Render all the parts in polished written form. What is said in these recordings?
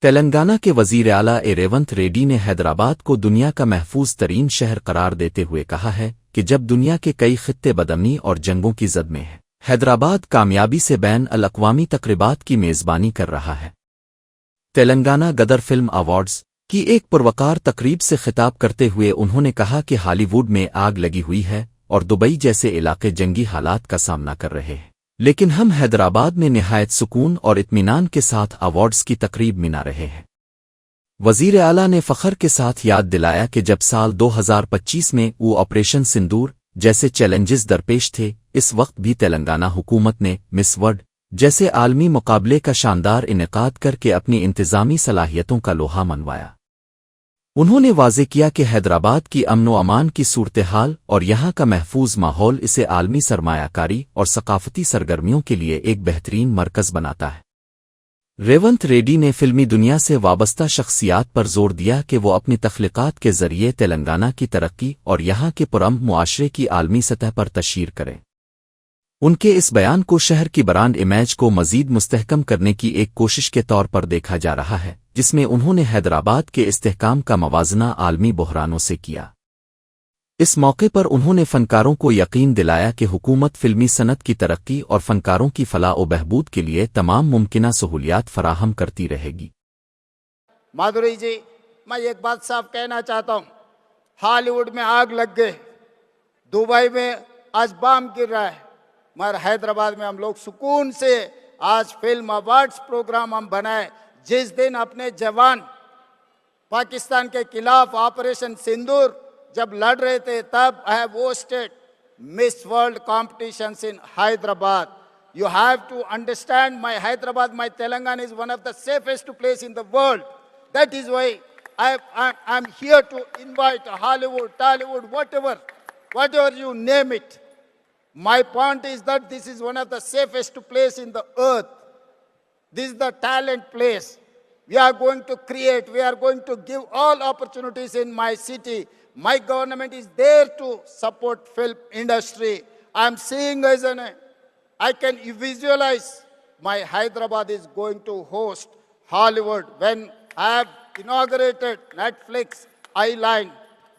تلنگانہ کے وزیر اعلیٰ ریونت ریڈی نے حیدرآباد کو دنیا کا محفوظ ترین شہر قرار دیتے ہوئے کہا ہے کہ جب دنیا کے کئی خطے بدامنی اور جنگوں کی زد میں ہیں، حیدرآباد کامیابی سے بین الاقوامی تقریبات کی میزبانی کر رہا ہے۔ تلنگانہ گدر فلم ایوارڈز کی ایک پروقار تقریب سے خطاب کرتے ہوئے انہوں نے کہا کہ ہالی ووڈ میں آگ لگی ہوئی ہے اور دبئی جیسے علاقے جنگی حالات کا سامنا کر رہے ہیں، لیکن ہم حیدرآباد میں نہایت سکون اور اطمینان کے ساتھ ایوارڈز کی تقریب منا رہے ہیں۔ وزیر اعلیٰ نے فخر کے ساتھ یاد دلایا کہ جب سال 2025 میں وہ آپریشن سندور جیسے چیلنجز درپیش تھے، اس وقت بھی تلنگانہ حکومت نے مس ورلڈ جیسے عالمی مقابلے کا شاندار انعقاد کر کے اپنی انتظامی صلاحیتوں کا لوہا منوایا۔ انہوں نے واضح کیا کہ حیدرآباد کی امن و امان کی صورتحال اور یہاں کا محفوظ ماحول اسے عالمی سرمایہ کاری اور ثقافتی سرگرمیوں کے لیے ایک بہترین مرکز بناتا ہے۔ ریونت ریڈی نے فلمی دنیا سے وابستہ شخصیات پر زور دیا کہ وہ اپنی تخلیقات کے ذریعے تلنگانہ کی ترقی اور یہاں کے پرامن معاشرے کی عالمی سطح پر تشہیر کریں۔ ان کے اس بیان کو شہر کی برانڈ امیج کو مزید مستحکم کرنے کی ایک کوشش کے طور پر دیکھا جا رہا ہے، جس میں انہوں نے حیدرآباد کے استحکام کا موازنہ عالمی بحرانوں سے کیا۔ اس موقع پر انہوں نے فنکاروں کو یقین دلایا کہ حکومت فلمی صنعت کی ترقی اور فنکاروں کی فلاح و بہبود کے لیے تمام ممکنہ سہولیات فراہم کرتی رہے گی۔ مادھوری جی، میں ایک بات صاف کہنا چاہتا ہوں، ہالی ووڈ میں آگ لگ گئے، دبئی میں آج بام گر رہا ہے، مگر حیدرآباد میں ہم لوگ سکون سے آج فلم ایوارڈز پروگرام ہم بنائے۔ جس دن اپنے جوان پاکستان کے خلاف آپریشن سندور جب لڑ رہے تھے، تب I have hosted Miss World competitions in Hyderabad. You have to understand, my Hyderabad, my Telangana is one of the safest place in the world. That is why I'm here to invite Hollywood, Tollywood, whatever you name it. My point is that this is one of the safest place in the earth. This is the talent place. We are going to create, we are going to give all opportunities in my city. My government is there to support film industry. I'm seeing I can visualize my Hyderabad is going to host Hollywood. When I have inaugurated Netflix Island,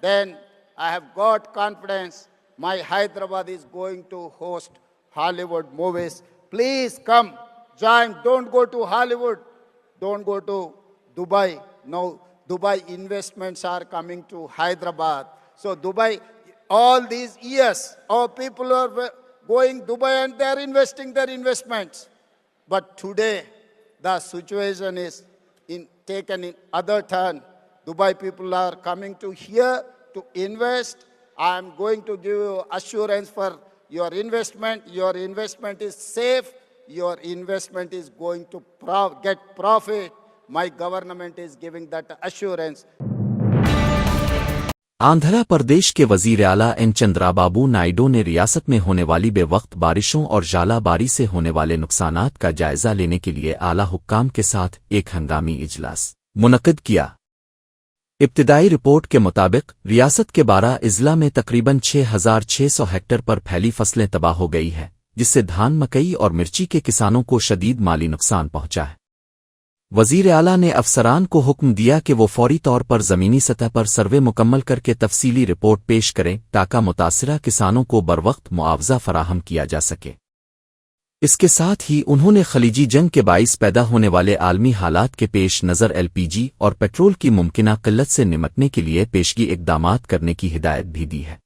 then I have got confidence my Hyderabad is going to host Hollywood movies. Please come, join. Don't go to Hollywood. Don't go to Dubai. No, Dubai investments are coming to Hyderabad. So Dubai, all these years, our people are going Dubai and they are investing their investments. But today, the situation is taken in other turn. Dubai people are coming to here to invest. I am going to give you assurance for your investment. Your investment is safe. Your investment is going to get profit. My government is giving that assurance. Andhra Pradesh کے وزیر اعلیٰ N Chandra Babu Naidu نے ریاست میں ہونے والی بے وقت بارشوں اور ژالہ باری سے ہونے والے نقصانات کا جائزہ لینے کے لیے اعلیٰ حکام کے ساتھ ایک ہنگامی اجلاس منعقد کیا۔ ابتدائی رپورٹ کے مطابق ریاست کے 12 اضلاع میں تقریباً 6,600 ہیکٹر پر پھیلی فصلیں تباہ ہو گئی ہیں، جس سے دھان، مکئی اور مرچی کے کسانوں کو شدید مالی نقصان پہنچا ہے۔ وزیر اعلیٰ نے افسران کو حکم دیا کہ وہ فوری طور پر زمینی سطح پر سروے مکمل کر کے تفصیلی رپورٹ پیش کریں تاکہ متاثرہ کسانوں کو بروقت معاوضہ فراہم کیا جا سکے۔ اس کے ساتھ ہی انہوں نے خلیجی جنگ کے باعث پیدا ہونے والے عالمی حالات کے پیش نظر LPG اور پیٹرول کی ممکنہ قلت سے نمٹنے کے لیے پیشگی اقدامات کرنے کی ہدایت بھی دی ہے۔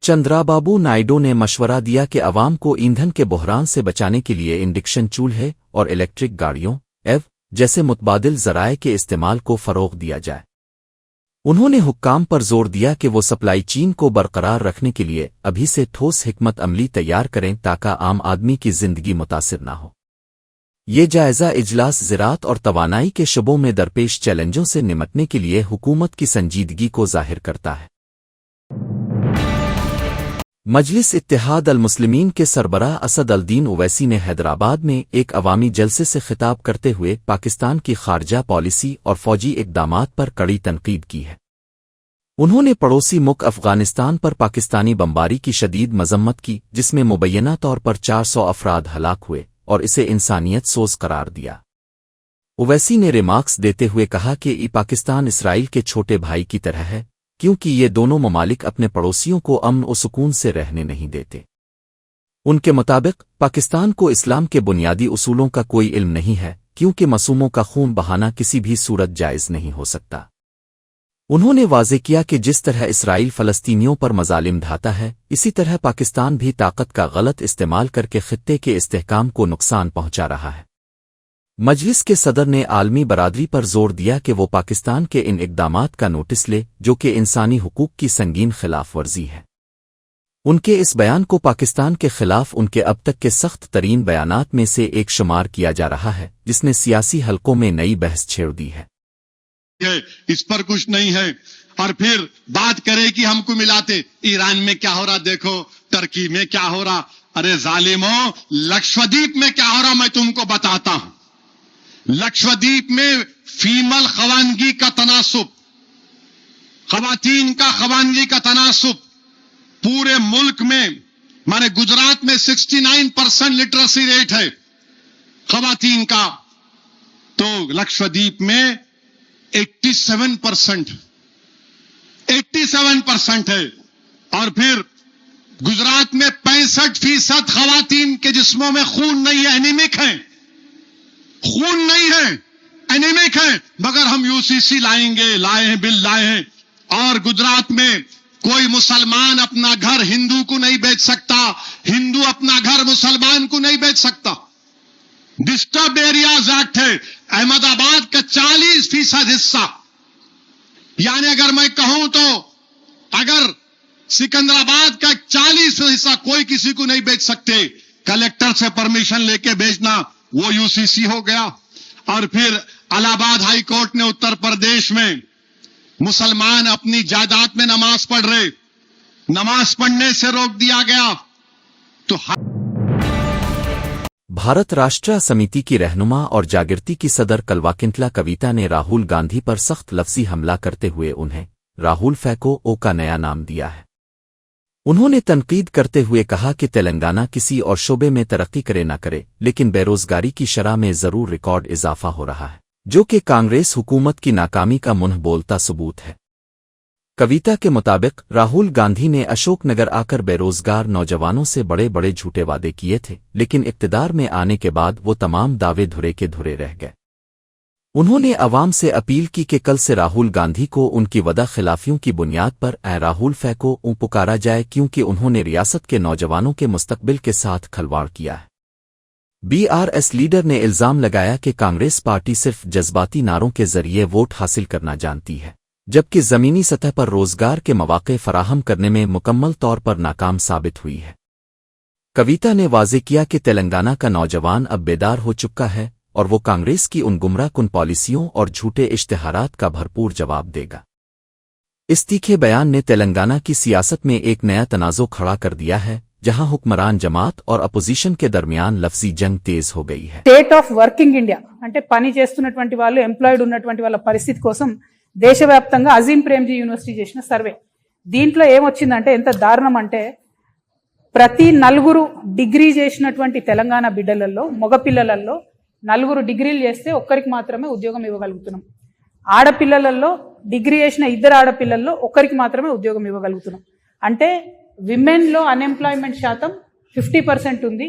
چندرا بابو نائیڈو نے مشورہ دیا کہ عوام کو ایندھن کے بحران سے بچانے کے لیے انڈکشن چولہے اور الیکٹرک گاڑیوں جیسے متبادل ذرائع کے استعمال کو فروغ دیا جائے۔ انہوں نے حکام پر زور دیا کہ وہ سپلائی چین کو برقرار رکھنے کے لیے ابھی سے ٹھوس حکمت عملی تیار کریں تاکہ عام آدمی کی زندگی متاثر نہ ہو۔ یہ جائزہ اجلاس زراعت اور توانائی کے شعبوں میں درپیش چیلنجوں سے نمٹنے کے لیے حکومت کی سنجیدگی کو ظاہر کرتا ہے۔ مجلس اتحاد المسلمین کے سربراہ اسد الدین اویسی نے حیدرآباد میں ایک عوامی جلسے سے خطاب کرتے ہوئے پاکستان کی خارجہ پالیسی اور فوجی اقدامات پر کڑی تنقید کی ہے۔ انہوں نے پڑوسی ملک افغانستان پر پاکستانی بمباری کی شدید مذمت کی، جس میں مبینہ طور پر 400 افراد ہلاک ہوئے، اور اسے انسانیت سوز قرار دیا۔ اویسی نے ریمارکس دیتے ہوئے کہا کہ یہ پاکستان اسرائیل کے چھوٹے بھائی کی طرح ہے، کیونکہ یہ دونوں ممالک اپنے پڑوسیوں کو امن و سکون سے رہنے نہیں دیتے۔ ان کے مطابق پاکستان کو اسلام کے بنیادی اصولوں کا کوئی علم نہیں ہے، کیونکہ معصوموں کا خون بہانا کسی بھی صورت جائز نہیں ہو سکتا۔ انہوں نے واضح کیا کہ جس طرح اسرائیل فلسطینیوں پر مظالم ڈھاتا ہے، اسی طرح پاکستان بھی طاقت کا غلط استعمال کر کے خطے کے استحکام کو نقصان پہنچا رہا ہے۔ مجلس کے صدر نے عالمی برادری پر زور دیا کہ وہ پاکستان کے ان اقدامات کا نوٹس لے جو کہ انسانی حقوق کی سنگین خلاف ورزی ہے۔ ان کے اس بیان کو پاکستان کے خلاف ان کے اب تک کے سخت ترین بیانات میں سے ایک شمار کیا جا رہا ہے، جس نے سیاسی حلقوں میں نئی بحث چھیڑ دی ہے۔ اس پر کچھ نہیں ہے، اور پھر بات کرے کہ ہم کو ملاتے، ایران میں کیا ہو رہا دیکھو، ترکی میں کیا ہو رہا۔ ارے ظالموں، لکشدیپ میں کیا ہو رہا میں تم کو بتاتا ہوں۔ لکشدیپ میں فیمل خواندگی کا تناسب، خواتین کا خواندگی کا تناسب پورے ملک میں، مانے گجرات میں 69% لٹریسی ریٹ ہے خواتین کا، تو لکشدیپ میں 87% ہے، اور پھر گجرات میں 65% خواتین کے جسموں میں خون نہیں ہے، اینیمک ہیں، خون نہیں ہے، اینیمک ہے، مگر ہم یو سی سی لائے ہیں، بل لائے ہیں، اور گجرات میں کوئی مسلمان اپنا گھر ہندو کو نہیں بیچ سکتا، ہندو اپنا گھر مسلمان کو نہیں بیچ سکتا۔ ڈسٹرب ایریاز ایکٹ ہے، احمد آباد کا 40% حصہ، یعنی اگر میں کہوں تو اگر سکندر آباد کا 40% حصہ کوئی کسی کو نہیں بیچ سکتے، کلیکٹر سے پرمیشن لے کے بیچنا، وہ یو سی سی ہو گیا۔ اور پھر الہ آباد ہائی کورٹ نے اتر پردیش میں مسلمان اپنی جائیداد میں نماز پڑھ رہے، نماز پڑھنے سے روک دیا گیا۔ تو بھارت راشٹر سمیتی کی رہنما اور جاگرتی کی صدر کلواکنتلا کویتا نے راہل گاندھی پر سخت لفظی حملہ کرتے ہوئے انہیں راہل فیکو او کا نیا نام دیا ہے۔ انہوں نے تنقید کرتے ہوئے کہا کہ تلنگانہ کسی اور شعبے میں ترقی کرے نہ کرے، لیکن بے روزگاری کی شرح میں ضرور ریکارڈ اضافہ ہو رہا ہے، جو کہ کانگریس حکومت کی ناکامی کا منہ بولتا ثبوت ہے۔ کویتا کے مطابق راہل گاندھی نے اشوک نگر آ کر بے روزگار نوجوانوں سے بڑے بڑے جھوٹے وعدے کیے تھے، لیکن اقتدار میں آنے کے بعد وہ تمام دعوے دھرے کے دھرے رہ گئے۔ انہوں نے عوام سے اپیل کی کہ کل سے راہل گاندھی کو ان کی وعدہ خلافیوں کی بنیاد پر اے راہل فیکو او پکارا جائے، کیونکہ انہوں نے ریاست کے نوجوانوں کے مستقبل کے ساتھ کھلواڑ کیا ہے۔ بی آر ایس لیڈر نے الزام لگایا کہ کانگریس پارٹی صرف جذباتی نعروں کے ذریعے ووٹ حاصل کرنا جانتی ہے، جبکہ زمینی سطح پر روزگار کے مواقع فراہم کرنے میں مکمل طور پر ناکام ثابت ہوئی ہے۔ کویتا نے واضح کیا کہ تلنگانہ کا نوجوان اب بیدار ہو چکا ہے اور وہ کانگریس کی ان گمراہ کن پالیسیوں اور جھوٹے اشتہارات کا بھرپور جواب دے گا۔ اس تیکھے بیان نے تلنگانہ کی سیاست میں ایک نیا تنازع کھڑا کر دیا ہے، جہاں حکمران جماعت اور اپوزیشن کے درمیان لفظی جنگ تیز ہو گئی ہے۔ స్టేట్ ఆఫ్ వర్కింగ్ ఇండియా అంటే పని చేస్తున్నటువంటి వాళ్ళు ఎంప్లాయిడ్ ఉన్నటువంటి వాళ్ళ పరిస్థితి కోసం దేశవ్యాప్తంగా అజీం ప్రేమ్జీ యూనివర్సిటీ చేసిన సర్వే, దీంట్లో ఏమొచ్చిందంటే ఎంత దారుణం అంటే ప్రతి 4 డిగ్రీ చేసినటువంటి తెలంగాణ బిడ్డలలో మగపిల్లలలో 4 డిగ్రీలు చేస్తే ఒక్కరికి మాత్రమే ఉద్యోగం ఇవ్వగలుగుతున్నాం। ఆడపిల్లలలో డిగ్రీ చేసిన 2 ఆడపిల్లల్లో ఒక్కరికి మాత్రమే ఉద్యోగం ఇవ్వగలుగుతున్నాం। అంటే విమెన్లో అన్ఎంప్లాయ్మెంట్ శాతం 50% ఉంది,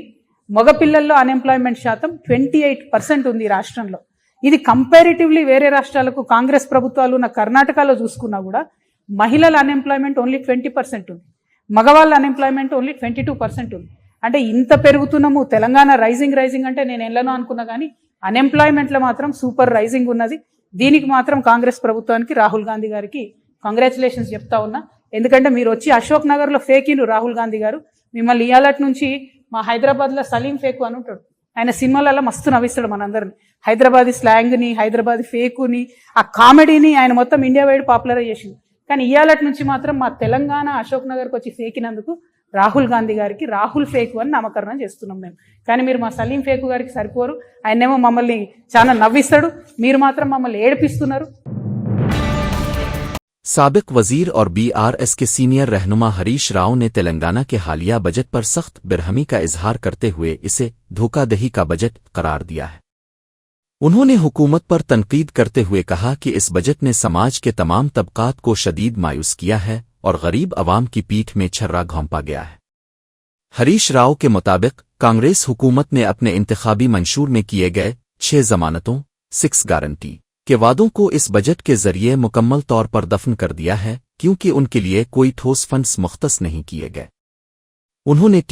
మగపిల్లల్లో అన్ఎంప్లాయ్మెంట్ శాతం 28% ఉంది రాష్ట్రంలో। ఇది కంపారిటివ్లీ వేరే రాష్ట్రాలకు కాంగ్రెస్ ప్రభుత్వాలు ఉన్న కర్ణాటకలో చూసుకున్నా కూడా మహిళల అన్ఎంప్లాయ్మెంట్ ఓన్లీ 20% ఉంది, మగవాళ్ళ అన్ఎంప్లాయ్మెంట్ ఓన్లీ 22% ఉంది। అంటే ఇంత పెరుగుతున్నాము, తెలంగాణ రైజింగ్ అంటే నేను ఎల్లనో అనుకున్నా కానీ అన్ఎంప్లాయ్మెంట్లో మాత్రం సూపర్ రైజింగ్ ఉన్నది। దీనికి మాత్రం కాంగ్రెస్ ప్రభుత్వానికి రాహుల్ గాంధీ గారికి కంగ్రాచులేషన్స్ చెప్తా ఉన్నా। ఎందుకంటే మీరు వచ్చి అశోక్ నగర్లో ఫేకిను రాహుల్ గాంధీ గారు, మిమ్మల్ని ఇయాలటి నుంచి మా హైదరాబాద్లో సలీం ఫేకు అని ఉంటాడు, ఆయన సినిమాలలో మస్తు నవ్విస్తాడు మనందరిని। హైదరాబాదీ స్లాంగ్ని, హైదరాబాదీ ఫేకుని, ఆ కామెడీని ఆయన మొత్తం ఇండియా వైడ్ పాపులర్ చేసింది। కానీ ఇయాలటి నుంచి మాత్రం మా తెలంగాణ అశోక్ నగర్కి వచ్చి ఫేకినందుకు రాహుల్ గాంధీ గారికి రాహుల్ ఫేకు అని నామకరణం చేస్తున్నాం మేము। కానీ మీరు మా సలీం ఫేకు గారికి సరిపోరు, ఆయనేమో మమ్మల్ని చాలా నవ్విస్తాడు, మీరు మాత్రం మమ్మల్ని ఏడిపిస్తున్నారు। سابق وزیر اور بی آر ایس کے سینئر رہنما ہریش راؤ نے تلنگانہ کے حالیہ بجٹ پر سخت برہمی کا اظہار کرتے ہوئے اسے دھوکہ دہی کا بجٹ قرار دیا ہے۔ उन्होंने हुकूमत पर तनकीद करते हुए कहा कि इस बजट ने समाज के तमाम तबकात को शदीद मायूस किया है और गरीब अवाम की पीठ में छर्रा घोंपा गया है। हरीश राव के मुताबिक कांग्रेस हुकूमत ने अपने इंतखाबी मंशूर में किए गए 6 जमानतों 6 गारंटी के वादों को इस बजट के जरिए मुकम्मल तौर पर दफन कर दिया है, क्योंकि उनके लिए कोई ठोस फंड्स मुख्तस नहीं किए गए। उन्होंने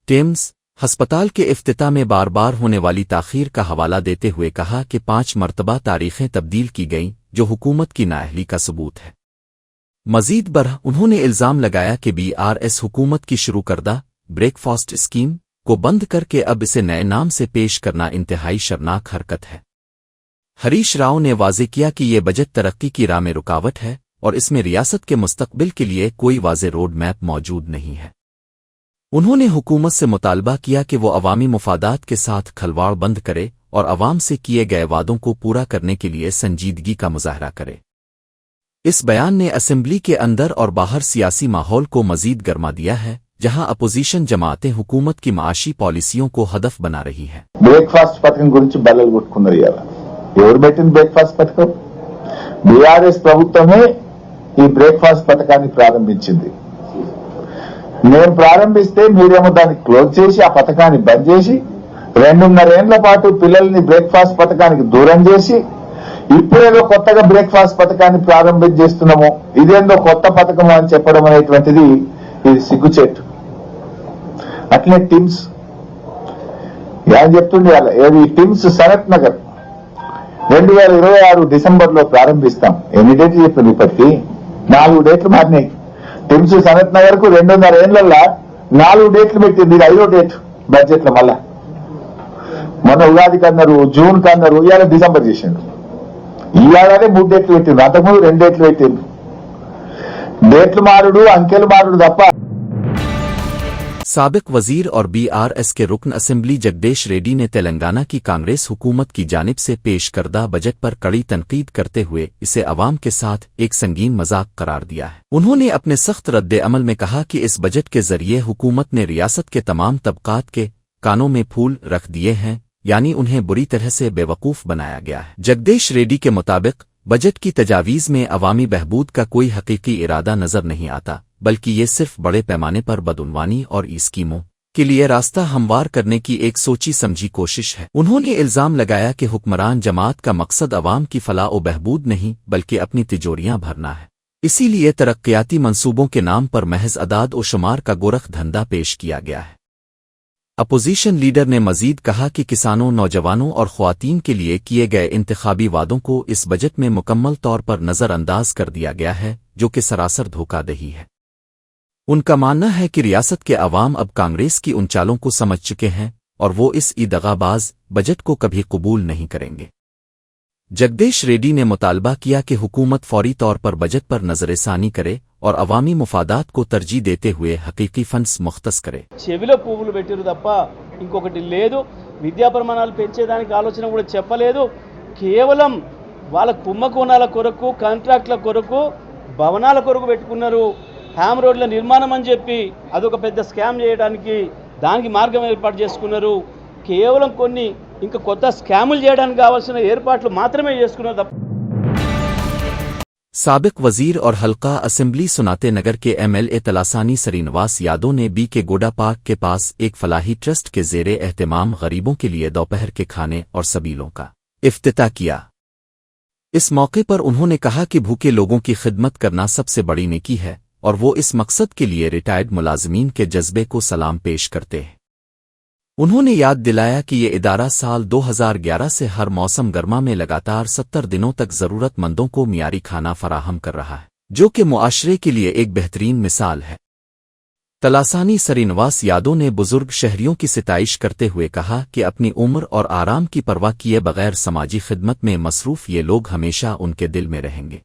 टेम्स हस्पताल के इफ्तिताह में बार बार होने वाली ताखीर का हवाला देते हुए कहा कि 5 मरतबा तारीखें तब्दील की गईं, जो हुकूमत की नाअहली का सबूत है। मजीद बरह उन्होंने इल्जाम लगाया कि BRS हुकूमत की शुरू करदा ब्रेकफास्ट स्कीम को बंद करके अब इसे नए नाम से पेश करना इंतहाई शर्मनाक हरकत है। हरीश राव ने वाज़ेह किया कि ये बजट तरक्की की राह में रुकावट है और इसमें रियासत के मुस्तकबिल के लिए कोई वाज़ेह रोड मैप मौजूद नहीं है। उन्होंने हुकूमत से मुतालबा किया कि वो अवामी मुफादात के साथ खलवाड़ बंद करे और अवाम से किए गए वादों को पूरा करने के लिए संजीदगी का मुजाहरा करे। इस बयान ने असेंबली के अंदर और बाहर सियासी माहौल को मजीद गरमा दिया है, जहां अपोजिशन जमातें हुकूमत की माशी पॉलिसियों को हदफ बना रही हैं। బ్రేక్ఫాస్ట్ పథకం గురించి బల్లలు కొట్టుకున్నారు ఇయాల। ఎవరు పెట్టిన బ్రేక్ఫాస్ట్ పథకం? బీఆర్ఎస్ ప్రభుత్వమే ఈ బ్రేక్ఫాస్ట్ పథకాన్ని ప్రారంభించింది। నేను ప్రారంభిస్తే మీరేమో దాన్ని క్లోజ్ చేసి ఆ పథకాన్ని బంద్ చేసి 2.5 ఏళ్ల పాటు పిల్లల్ని బ్రేక్ఫాస్ట్ పథకానికి దూరం చేసి ఇప్పుడేదో కొత్తగా బ్రేక్ఫాస్ట్ పథకాన్ని ప్రారంభం చేస్తున్నాము, ఇదేందో కొత్త పథకం అని చెప్పడం అనేటువంటిది ఇది సిగ్గుచేటు। అట్లే టిమ్స్ ఏం చెప్తుండే ఏది టిమ్స్ సనత్ నగర్ 2026 డిసెంబర్లో ప్రారంభిస్తాం। ఎన్ని డేట్లు చెప్పింది? ఇప్పటికి 4 డేట్లు మారినాయి। టిమ్స్ సనత్ నగర్ కు 2.5 ఏళ్లలో 4 డేట్లు పెట్టింది, ఇది 5వ డేట్ బడ్జెట్ లో। మళ్ళా మొన్న ఉగాదికి అన్నారు, జూన్ కి అన్నారు, ఇవాళ డిసెంబర్ చేసిండ్రు। ఈ ఏడాది 3 డేట్లు పెట్టిండ్రు, అంతకుముందు 2 డేట్లు పెట్టిండ్రు। డేట్లు మారుడు అంకెలు మారుడు తప్ప। साबिक वजीर और BRS के रुकन असेंबली जगदेश रेड्डी ने तेलंगाना की कांग्रेस हुकूमत की जानिब से पेश करदा बजट पर कड़ी तनकीद करते हुए इसे अवाम के साथ एक संगीन मजाक करार दिया है। उन्होंने अपने सख्त रद्द अमल में कहा कि इस बजट के जरिए हुकूमत ने रियासत के तमाम तबकात के कानों में फूल रख दिए हैं, यानी उन्हें बुरी तरह से बेवकूफ बनाया गया है। जगदेश रेड्डी के मुताबिक बजट की तजावीज़ में अवामी बहबूद का कोई हकीकी इरादा नजर नहीं आता, बल्कि ये सिर्फ बड़े पैमाने पर बदउनवानी और स्कीमों के लिए रास्ता हमवार करने की एक सोची समझी कोशिश है। उन्होंने इल्जाम लगाया कि हुक्मरान जमात का मकसद अवाम की फलाह व बहबूद नहीं बल्कि अपनी तिजोरियां भरना है, इसीलिए तरक्याती मंसूबों के नाम पर महज अदाद व शुमार का गोरख धंधा पेश किया गया है। अपोजिशन लीडर ने मजीद कहा कि किसानों, नौजवानों और ख्वातीन के लिए किए गए इंतखाबी वादों को इस बजट में मुकम्मल तौर पर नज़रअंदाज कर दिया गया है, जो कि सरासर धोखाधड़ी है। उनका मानना है कि रियासत के अवाम अब कांग्रेस की उन चालों को समझ चुके हैं और वो इस दगाबाज बजट को कभी कबूल नहीं करेंगे। जगदेश रेड्डी ने मुतालबा किया कि हुकूमत फौरी तौर पर बजट पर नजरसानी करे और अवामी मुफादात को तरजीह देते हुए हकीकी फंड्स मुख्तस करे। చెవిలో పువ్వులు పెట్టిరు తప్ప ఇంకొకటి లేదు। విద్యా ప్రమాణాలు పెంచేదానికి ఆలోచన కూడా చెప్పలేదు। కేవలం వాళ్ళ కుంభకోణాల కొరకు, కాంట్రాక్ట్ల కొరకు, భవనాల కొరకు పెట్టుకున్నారు। హ్యామ్ రోడ్ల నిర్మాణం అని చెప్పి అదొక పెద్ద స్కామ్ చేయడానికి దానికి మార్గం ఏర్పాటు చేసుకున్నారు। కేవలం కొన్ని ఇంకా కొత్త స్కాములు చేయడానికి కావాల్సిన ఏర్పాట్లు మాత్రమే చేసుకున్నారు తప్ప। साबिक वजीर और हल्का असेंबली सुनाते नगर के MLA तलासानी श्रीनिवास यादव ने के गोडा पार्क के पास एक फलाही ट्रस्ट के ज़ेरे एहतमाम गरीबों के लिए दोपहर के खाने और सबीलों का इफ्तिताह किया। इस मौके पर उन्होंने कहा कि भूखे लोगों की खिदमत करना सबसे बड़ी नेकी है और वो इस मकसद के लिए रिटायर्ड मुलाजमीन के जज्बे को सलाम पेश करते हैं। उन्होंने याद दिलाया कि ये इदारा साल 2011 से हर मौसम गर्मा में लगातार 70 दिनों तक ज़रूरतमंदों को मियारी खाना फराहम कर रहा है, जो कि मुआशरे के लिए एक बेहतरीन मिसाल है। तलासानी श्रीनिवास यादव ने बुजुर्ग शहरियों की सिताइश करते हुए कहा कि अपनी उम्र और आराम की परवाह किए बगैर समाजी खिदमत में मसरूफ ये लोग हमेशा उनके दिल में रहेंगे।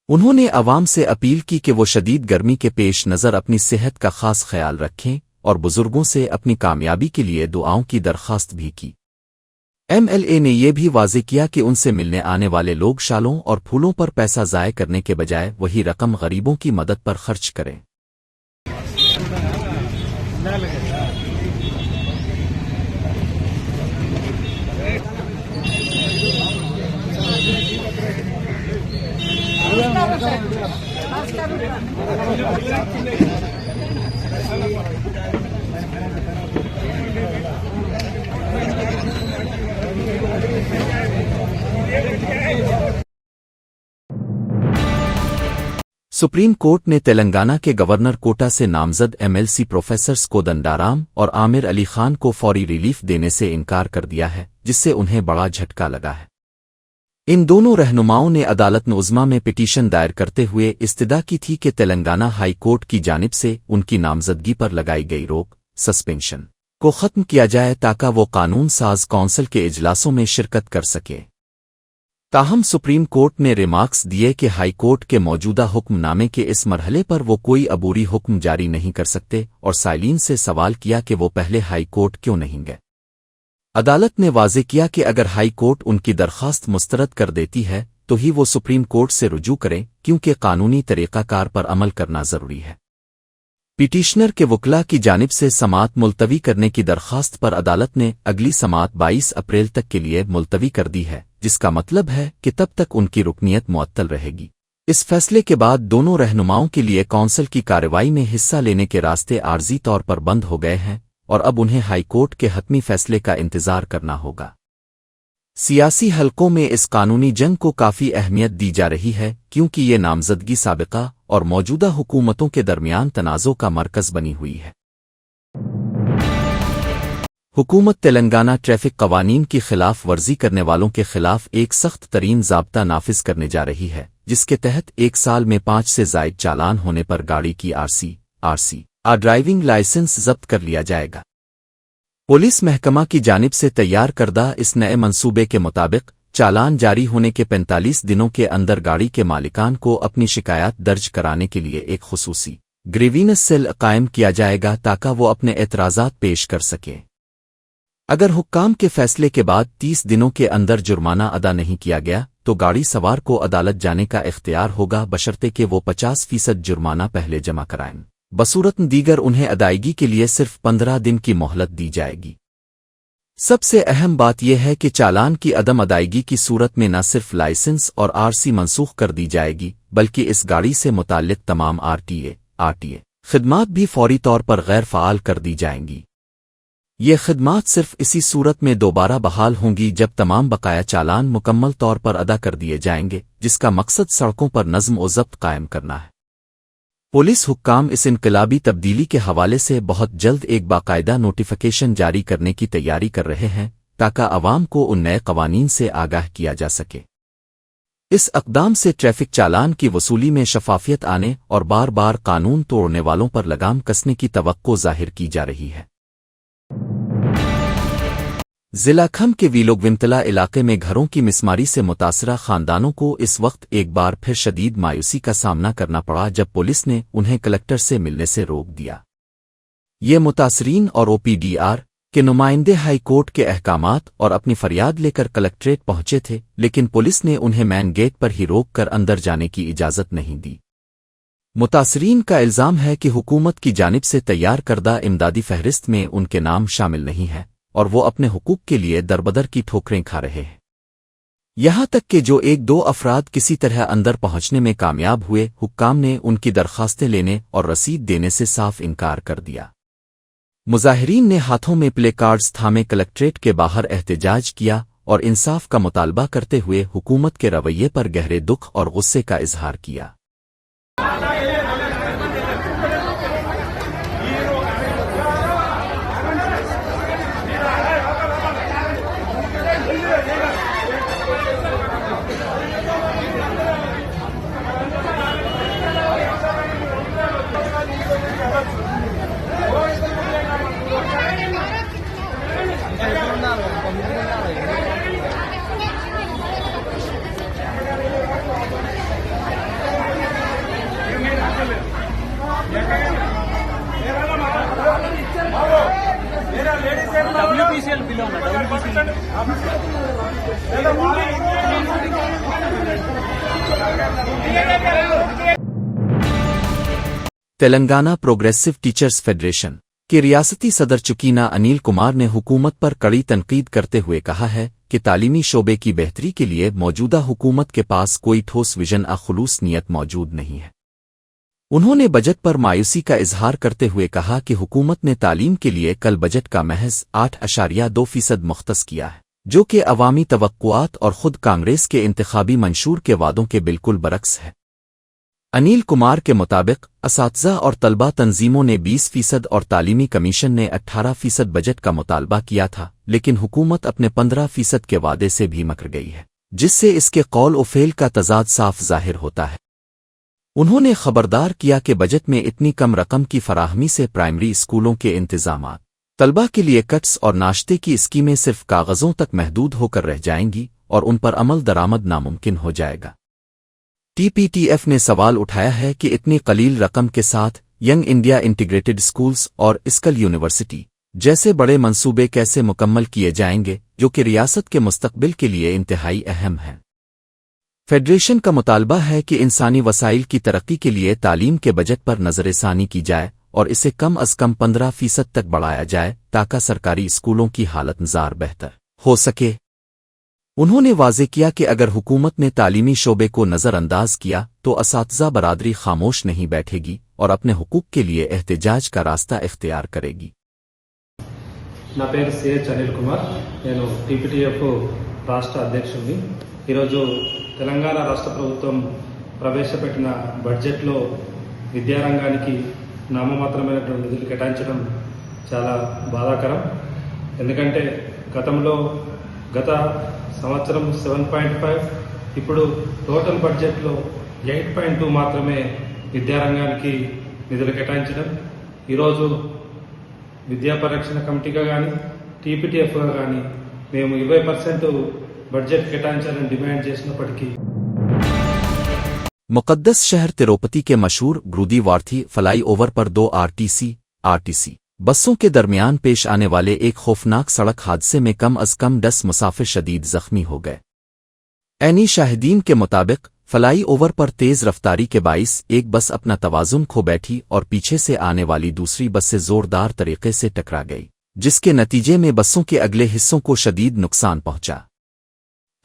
उन्होंने अवाम से अपील की कि वो शदीद गर्मी के पेश नज़र अपनी सेहत का खास ख्याल रखें और बुजुर्गों से अपनी कामयाबी के लिए दुआओं की दरख्वास्त भी की। MLA ने यह भी वाज़ेह किया कि उनसे मिलने आने वाले लोग शालों और फूलों पर पैसा ज़ाय करने के बजाय वही रकम गरीबों की मदद पर खर्च करें। सुप्रीम कोर्ट ने तेलंगाना के गवर्नर कोटा से नामजद एमएलसी प्रोफेसर कोदंडाराम और आमिर अली खान को फौरी रिलीफ देने से इनकार कर दिया है, जिससे उन्हें बड़ा झटका लगा है। इन दोनों रहनुमाओं ने अदालत उज़्मा में पिटीशन दायर करते हुए इस्तदा की थी कि तेलंगाना हाई कोर्ट की जानिब से उनकी नामजदगी पर लगाई गई रोक सस्पेंशन को ख़त्म किया जाए ताकि वो कानून साज कौंसिल के इजलासों में शिरकत कर सके। ताहम सुप्रीम कोर्ट ने रिमार्क्स दिए कि हाई कोर्ट के मौजूदा हुक्मनामे के इस मरहले पर वो कोई अबूरी हुक्म जारी नहीं कर सकते और साइलीन से सवाल किया कि वो पहले हाई कोर्ट क्यों नहीं गए। अदालत ने वाज़े किया कि अगर हाई कोर्ट उनकी दरख्वास्त मुस्तरद कर देती है तो ही वो सुप्रीम कोर्ट से रुजू करें, क्योंकि कानूनी तरीक़ाकार पर अमल करना ज़रूरी है। पिटीशनर के वकला की जानिब से समाअत मुलतवी करने की दरख्वास्त पर अदालत ने अगली समाअत 22 अप्रैल तक के लिए मुलतवी कर दी है, जिसका मतलब है कि तब तक उनकी रुकनियत मुअत्तल रहेगी। इस फैसले के बाद दोनों रहनुमाओं के लिए कौंसिल की कार्रवाई में हिस्सा लेने के रास्ते आर्जी तौर पर बंद हो गए हैं और अब उन्हें हाई कोर्ट के हतमी फैसले का इंतजार करना होगा। सियासी हलकों में इस कानूनी जंग को काफ़ी अहमियत दी जा रही है, क्योंकि ये नामजदगी साबिका और मौजूदा हुकूमतों के दरमियान तनाज़ों का मरकज़ बनी हुई है। हुकूमत तेलंगाना ट्रैफिक कवानीन की खिलाफ वर्जी करने वालों के खिलाफ एक सख्त तरीन ज़ाब्ता नाफिज करने जा रही है, जिसके तहत 1 साल में 5 से ज़ायद चालान होने पर गाड़ी की आरसी ड्राइविंग लाइसेंस जब्त कर लिया जाएगा। पुलिस महकमा की जानिब से तैयार करदा इस नए मंसूबे के मुताबिक चालान जारी होने के 45 दिनों के अंदर गाड़ी के मालिकान को अपनी शिकायत दर्ज कराने के लिए एक खुसूसी ग्रीवियंस सेल कायम किया जाएगा ताकि वो अपने एतराज़ात पेश कर सके। अगर हुक्काम के फैसले के बाद 30 दिनों के अंदर जुर्माना अदा नहीं किया गया तो गाड़ी सवार को अदालत जाने का इख्तियार होगा, बशर्ते कि वो 50% जुर्माना पहले जमा कराएं। बसूरत दीगर उन्हें अदायगी के लिए सिर्फ 15 दिन की मोहलत दी जाएगी। सबसे अहम बात यह है कि चालान की अदम अदायगी की सूरत में न सिर्फ लाइसेंस और आरसी मनसूख कर दी जाएगी, बल्कि इस गाड़ी से मुताल्लिक तमाम आरटीए खिदमात भी फौरी तौर पर गैर फ़ाल कर दी जाएंगी। ये खिदमात सिर्फ इसी सूरत में दोबारा बहाल होंगी जब तमाम बकाया चालान मुकम्मल तौर पर अदा कर दिए जाएंगे, जिसका मकसद सड़कों पर नज़्म और ज़ब्त कायम करना है। पुलिस हुक्काम इस इनकलाबी तब्दीली के हवाले से बहुत जल्द एक बाकायदा नोटिफिकेशन जारी करने की तैयारी कर रहे हैं ताकि अवाम को उन नए कवानीन से आगाह किया जा सके। इस अक़दाम से ट्रैफिक चालान की वसूली में शफाफियत आने और बार बार कानून तोड़ने वालों पर लगाम कसने की तवक्को ज़ाहिर की जा रही है। ज़िला खम के वीलोगविमतला इलाके में घरों की मिसमारी से मुतासरा खानदानों को इस वक्त एक बार फिर शदीद मायूसी का सामना करना पड़ा जब पुलिस ने उन्हें कलेक्टर से मिलने से रोक दिया। ये मुतासरीन और ओपीडीआर के नुमाइंदे हाई कोर्ट के अहकामात और अपनी फरियाद लेकर कलेक्ट्रेट पहुंचे थे, लेकिन पुलिस ने उन्हें मैन गेट पर ही रोक कर अंदर जाने की इजाज़त नहीं दी। मुतासरीन का इल्ज़ाम है कि हुकूमत की जानिब से तैयार करदा इमदादी फहरिस्त में उनके नाम शामिल नहीं है और वो अपने हुकूक के लिए दरबदर की ठोकरें खा रहे हैं। यहाँ तक कि जो 1-2 अफराद किसी तरह अंदर पहुंचने में कामयाब हुए, हुक्काम ने उनकी दरख्वास्तें लेने और रसीद देने से साफ इनकार कर दिया। मुजाहिरीन ने हाथों में प्ले कार्ड्स थामे कलेक्ट्रेट के बाहर एहतजाज किया और इंसाफ का मुतालबा करते हुए हुकूमत के रवैये पर गहरे दुख और गुस्से का इजहार किया। WPCL बिलो ना WPCL Telangana progressive teachers federation کہ ریاستی صدر چکینا انیل کمار نے حکومت پر کڑی تنقید کرتے ہوئے کہا ہے کہ تعلیمی شعبے کی بہتری کے لیے موجودہ حکومت کے پاس کوئی ٹھوس ویژن خلوص نیت موجود نہیں ہے۔ انہوں نے بجٹ پر مایوسی کا اظہار کرتے ہوئے کہا کہ حکومت نے تعلیم کے لیے کل بجٹ کا محض 8.2% مختص کیا ہے، جو کہ عوامی توقعات اور خود کانگریس کے انتخابی منشور کے وعدوں کے بالکل برعکس ہے۔ انیل کمار کے مطابق اساتذہ اور طلبہ تنظیموں نے 20% اور تعلیمی کمیشن نے 18% بجٹ کا مطالبہ کیا تھا، لیکن حکومت اپنے 15% کے وعدے سے بھی مکر گئی ہے، جس سے اس کے قول و فعل کا تضاد صاف ظاہر ہوتا ہے۔ انہوں نے خبردار کیا کہ بجٹ میں اتنی کم رقم کی فراہمی سے پرائمری اسکولوں کے انتظامات، طلبہ کے لیے کٹس اور ناشتے کی اسکیمیں صرف کاغذوں تک محدود ہو کر رہ جائیں گی اور ان پر عمل درآمد ناممکن ہو جائے گا۔ ٹی پی ٹی ایف نے سوال اٹھایا ہے کہ اتنی قلیل رقم کے ساتھ ینگ انڈیا انٹیگریٹڈ اسکولز اور اسکل یونیورسٹی جیسے بڑے منصوبے کیسے مکمل کیے جائیں گے، جو کہ ریاست کے مستقبل کے لیے انتہائی اہم ہیں۔ فیڈریشن کا مطالبہ ہے کہ انسانی وسائل کی ترقی کے لیے تعلیم کے بجٹ پر نظر ثانی کی جائے اور اسے کم از کم 15% تک بڑھایا جائے تاکہ سرکاری اسکولوں کی حالت مزار بہتر ہو سکے۔ انہوں نے واضح کیا کہ اگر حکومت نے تعلیمی شعبے کو نظر انداز کیا تو اساتذہ برادری خاموش نہیں بیٹھے گی اور اپنے حقوق کے لیے احتجاج کا راستہ اختیار کرے گی۔ నా పేరు సిహెచ్ అనిల్ కుమార్, నేను టీపీటీఎఫ్ రాష్ట్ర అధ్యక్షుడిని। ఈరోజు తెలంగాణ రాష్ట్ర ప్రభుత్వం ప్రవేశపెట్టిన బడ్జెట్లో విద్యారంగానికి నామమాత్రమైనటువంటి నిధులు కేటాయించడం చాలా బాధాకరం। ఎందుకంటే గత సంవత్సరం 7.5, ఇప్పుడు టోటల్ బడ్జెట్లో 8.2 మాత్రమే విద్యారంగానికి నిధులు కేటాయించడం। ఈరోజు విద్యా పరిరక్షణ కమిటీగా కానీ టీపీటీఎఫ్గా కానీ మేము 20% బడ్జెట్ కేటాయించాలని డిమాండ్ చేసినప్పటికీ मुकद्दस शहर तिरुपति के मशहूर ग्रुदी वार्थी फ्लाई ओवर पर 2 आरटीसी बसों के दरमियान पेश आने वाले एक खौफनाक सड़क हादसे में कम अज कम 10 मुसाफिर शदीद जख्मी हो गए। ऐनी शाहिदीन के मुताबिक फ्लाई ओवर पर तेज रफ्तारी के बाइस एक बस अपना तवाजुन खो बैठी और पीछे से आने वाली दूसरी बस से जोरदार तरीके से टकरा गई, जिसके नतीजे में बसों के अगले हिस्सों को शदीद नुकसान पहुंचा।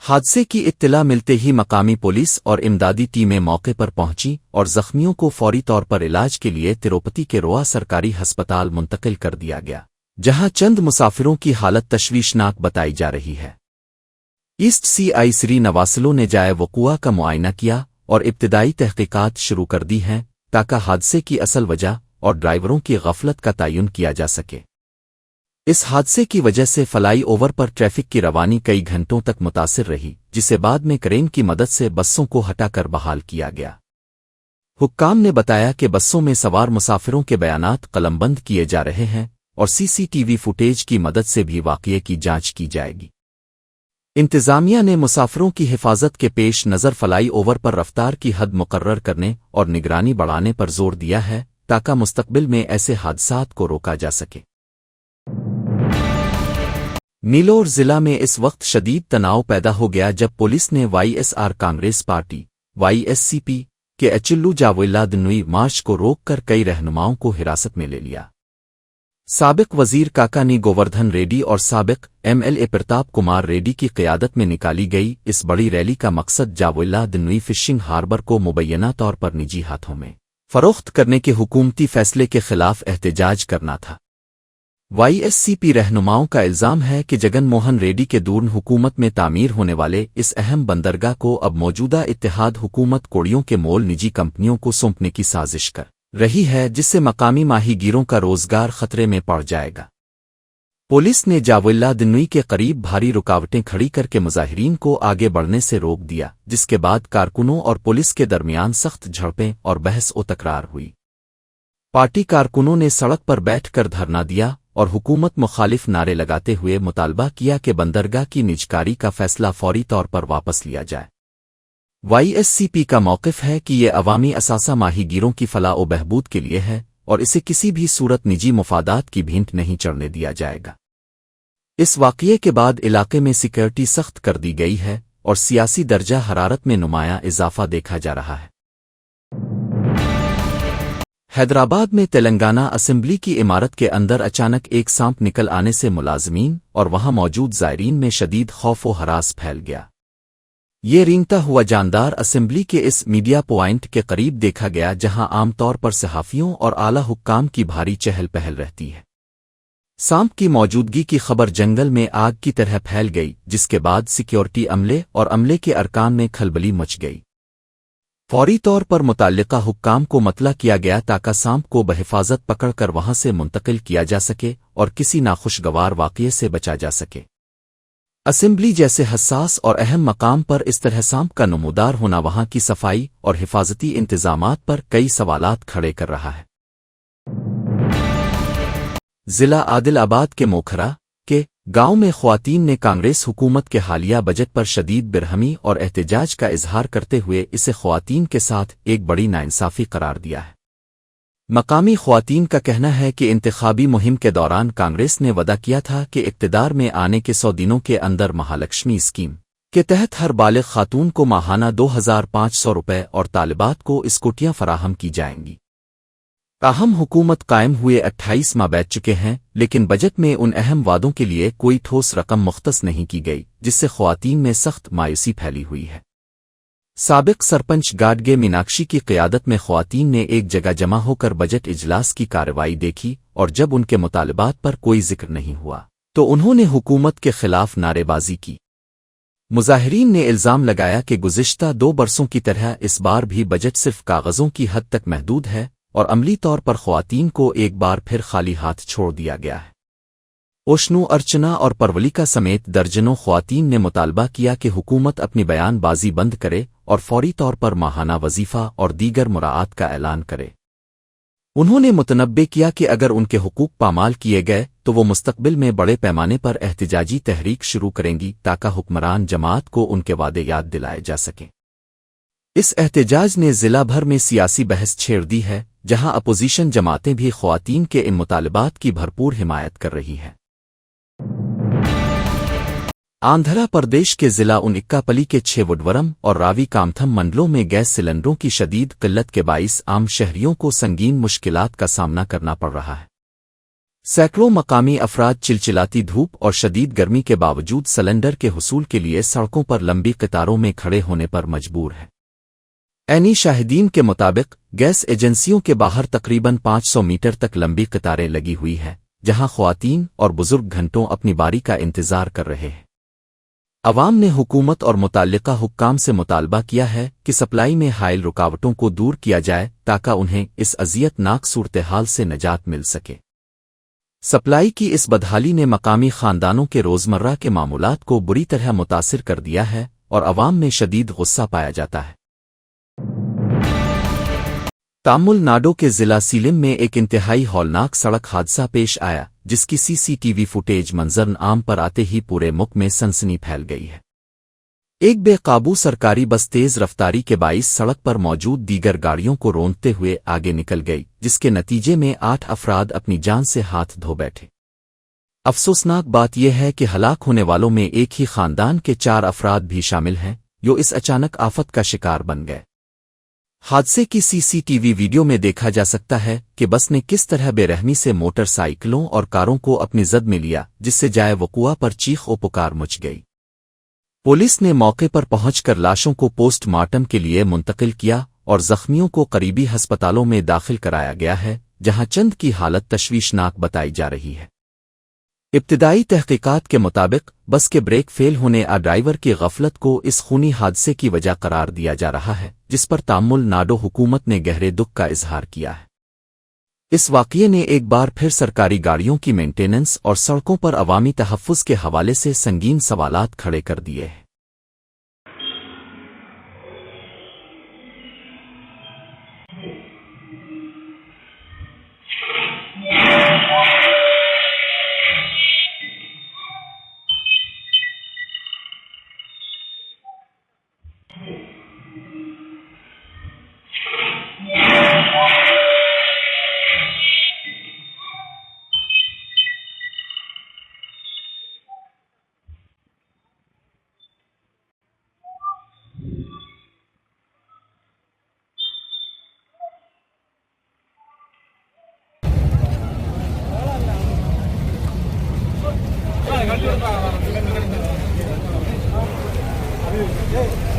हादसे की इत्तला मिलते ही मकामी पुलिस और इमदादी टीमें मौके पर पहुंची और जख्मियों को फौरी तौर पर इलाज के लिए तिरुपति के रोआ सरकारी अस्पताल मुंतकिल कर दिया गया, जहां चंद मुसाफिरों की हालत तशवीशनाक बताई जा रही है। ईस्ट CI श्री नवासलो ने जाए वक़ुआ का मुआयना किया और इब्तिदाई तहकीकात शुरू कर दी हैं ताकि हादसे की असल वजह और ड्राइवरों की गफलत का तयन किया जा सके। इस हादसे की वजह से फ्लाई ओवर पर ट्रैफिक की रवानी कई घंटों तक मुतासिर रही, जिसे बाद में क्रेन की मदद से बसों को हटाकर बहाल किया गया। हुक्काम ने बताया कि बसों में सवार मुसाफिरों के बयानात कलमबंद किए जा रहे हैं और CCTV फुटेज की मदद से भी वाक़ये की जांच की जाएगी। इंतज़ामिया ने मुसाफिरों की हिफाजत के पेश नज़र फ्लाई ओवर पर रफ्तार की हद मुकर्रर करने और निगरानी बढ़ाने पर जोर दिया है ताकि मुस्तकबिल में ऐसे हादसात को रोका जा सके। नीलोर जिला में इस वक्त शदीद तनाव पैदा हो गया जब पुलिस ने YSR कांग्रेस पार्टी YSCP के अचिल्लू जावेलादनुई मार्च को रोककर कई रहनुमाओं को हिरासत में ले लिया। साबिक वजीर काकानी गोवर्धन रेड्डी और साबिक MLA प्रताप कुमार रेड्डी की क़यादत में निकाली गई इस बड़ी रैली का मकसद जावेलादनुई फिशिंग हार्बर को मुबैना तौर पर निजी हाथों में फरोख्त करने के हुकूमती फैसले के खिलाफ एहतजाज करना था। YSCP रहनुमाओं का इल्ज़ाम है कि जगन मोहन रेड्डी के दूर हुकूमत में तामीर होने वाले इस अहम बंदरगाह को अब मौजूदा इत्तेहाद हुकूमत कोड़ियों के मोल निजी कंपनियों को सौंपने की साजिश कर रही है, जिससे मकामी माहीगीरों का रोजगार खतरे में पड़ जाएगा। पुलिस ने जावेलादनुई के करीब भारी रुकावटें खड़ी करके मुजाहिरीन को आगे बढ़ने से रोक दिया, जिसके बाद कारकुनों और पुलिस के दरमियान सख्त झड़पें और बहस व तकरार हुई। पार्टी कारकुनों ने सड़क पर बैठकर धरना दिया और हुकूमत मुखालिफ नारे लगाते हुए मुतालबा किया कि बंदरगाह की निजकारी का फैसला फौरी तौर पर वापस लिया जाए। YSCP का मौक़िफ़ है कि ये अवामी असासा माहीगीरों की फलाह व बहबूद के लिए है और इसे किसी भी सूरत निजी मुफादात की भींट नहीं चढ़ने दिया जाएगा। इस वाक़ये के बाद इलाके में सिक्योरिटी सख्त कर दी गई है और सियासी दर्जा हरारत में नुमायां इजाफा देखा जा रहा है। हैदराबाद में तेलंगाना असेंबली की इमारत के अंदर अचानक एक सांप निकल आने से मुलाजमीन और वहां मौजूद ज़ायरीन में शदीद खौफ व हरास फैल गया। ये रेंगता हुआ जानदार असेंबली के इस मीडिया पॉइंट के करीब देखा गया जहां आमतौर पर सहाफ़ियों और आला हुक्काम की भारी चहल पहल रहती है। सांप की मौजूदगी की खबर जंगल में आग की तरह फैल गई, जिसके बाद सिक्योरिटी अमले और अमले के अरकान में खलबली मच गई। फौरी तौर पर मुताल्लिका हुक्काम को मतला किया गया ताकि सांप को बहिफाजत पकड़कर वहां से मुंतकिल किया जा सके और किसी नाखुशगवार वाक़ये से बचा जा सके। असेंबली जैसे हसास और अहम मकाम पर इस तरह सांप का नमूदार होना वहां की सफाई और हिफाजती इंतजामात पर कई सवालात खड़े कर रहा है। जिला आदिलाबाद के मोखरा के गांव में ख्वातीन ने कांग्रेस हुकूमत के हालिया बजट पर शदीद बिरहमी और एहतजाज का इजहार करते हुए इसे ख्वातीन के साथ एक बड़ी नाइंसाफी करार दिया है। मकामी ख्वातीन का कहना है कि इंतखाबी मुहिम के दौरान कांग्रेस ने वादा किया था कि इक़्तिदार में आने के 100 दिनों के अंदर महालक्ष्मी स्कीम के तहत हर बालिग खातून को माहाना 2500 रुपये और तालिबात को स्कूटियां फराहम की जाएंगी। ताहम हुकूमत कायम हुए 28 माह बीत चुके हैं, लेकिन बजट में उन अहम वादों के लिए कोई ठोस रकम मुख्तस नहीं की गई, जिससे ख्वातीन में सख्त मायूसी फैली हुई है। साबिक सरपंच गाडगे मीनाक्षी की क़यादत में ख्वातीन ने एक जगह जमा होकर बजट इजलास की कार्रवाई देखी और जब उनके मुतालबात पर कोई जिक्र नहीं हुआ तो उन्होंने हुकूमत के खिलाफ नारेबाजी की। मुजाहिरीन ने इल्ज़ाम लगाया कि गुज़िश्ता 2 बरसों की तरह इस बार भी बजट सिर्फ कागज़ों की हद तक महदूद है और अमली तौर पर ख्वातीन को एक बार फिर खाली हाथ छोड़ दिया गया है। ओशनु, अर्चना और परवलिका समेत दर्जनों ख्वातीन ने मुतालबा किया कि हुकूमत अपनी बयानबाजी बंद करे और फौरी तौर पर माहाना वजीफा और दीगर मुराआत का ऐलान करे। उन्होंने मुतनब्बे किया कि अगर उनके हुकूक पामाल किए गए तो वो मुस्तकबिल में बड़े पैमाने पर एहतिजाजी तहरीक शुरू करेंगी ताकि हुक्मरान जमात को उनके वादे याद दिलाए जा सकें। इस एहतिजाज ने जिला भर में सियासी बहस छेड़ दी है, जहां अपोजिशन जमातें भी ख्वातीन के इन मुतालबात की भरपूर हिमायत कर रही हैं। आंध्र प्रदेश के जिला उनइक्कापली के 6 वुडवरम और रावी कामथम मंडलों में गैस सिलेंडरों की शदीद किल्लत के बाइस आम शहरियों को संगीन मुश्किलात का सामना करना पड़ रहा है। सैकड़ों मकामी अफराद चिलचिलाती धूप और शदीद गर्मी के बावजूद सिलेंडर के हुसूल के लिए सड़कों पर लंबी कतारों में खड़े होने पर मजबूर हैं। ऐनी शाहिदीन के मुताबिक गैस एजेंसियों के बाहर तकरीबन 500 मीटर तक लंबी कतारें लगी हुई हैं, जहां ख्वातीन और बुजुर्ग घंटों अपनी बारी का इंतजार कर रहे हैं। अवाम ने हुकूमत और मुताल्लिका हुक्काम से मुतालबा किया है कि सप्लाई में हायल रुकावटों को दूर किया जाए ताकि उन्हें इस अजियतनाक सूरत-ए-हाल से निजात मिल सके। सप्लाई की इस बदहाली ने मकामी खानदानों के रोज़मर्रा के मामूलात को बुरी तरह मुतासिर कर दिया है और अवाम में शदीद गुस्सा पाया जाता है। तमिलनाडु के जिला सीलम में एक इंतहाई हौलनाक सड़क हादसा पेश आया, जिसकी सीसीटीवी फुटेज मंजर आम पर आते ही पूरे मुल्क में सनसनी फैल गई है। एक बेकाबू सरकारी बस तेज रफ्तारी के बाइस सड़क पर मौजूद दीगर गाड़ियों को रोंदते हुए आगे निकल गई, जिसके नतीजे में 8 अफराद अपनी जान से हाथ धो बैठे। अफसोसनाक बात यह है कि हलाक होने वालों में एक ही खानदान के 4 अफराद भी शामिल हैं, जो इस अचानक आफत का शिकार बन गए। हादसे की सीसीटीवी वीडियो में देखा जा सकता है कि बस ने किस तरह बेरहमी से मोटरसाइकिलों और कारों को अपनी जद में लिया, जिससे जाए वकुआ पर चीख ओ पुकार मच गई। पुलिस ने मौके पर पहुंचकर लाशों को पोस्टमार्टम के लिए मुंतकिल किया और जख्मियों को करीबी अस्पतालों में दाखिल कराया गया है, जहां चंद की हालत तशवीशनाक बताई जा रही है। इब्तिदाई तहकीकात के मुताबिक बस के ब्रेक फेल होने और ड्राइवर की गफलत को इस खूनी हादसे की वजह करार दिया जा रहा है, जिस पर तमिलनाडु हुकूमत ने गहरे दुख का इजहार किया है। इस वाक़ये ने एक बार फिर सरकारी गाड़ियों की मेंटेनेंस और सड़कों पर अवामी तहफ़्फ़ुज़ के हवाले से संगीन सवालात खड़े कर दिए हैं। Hey.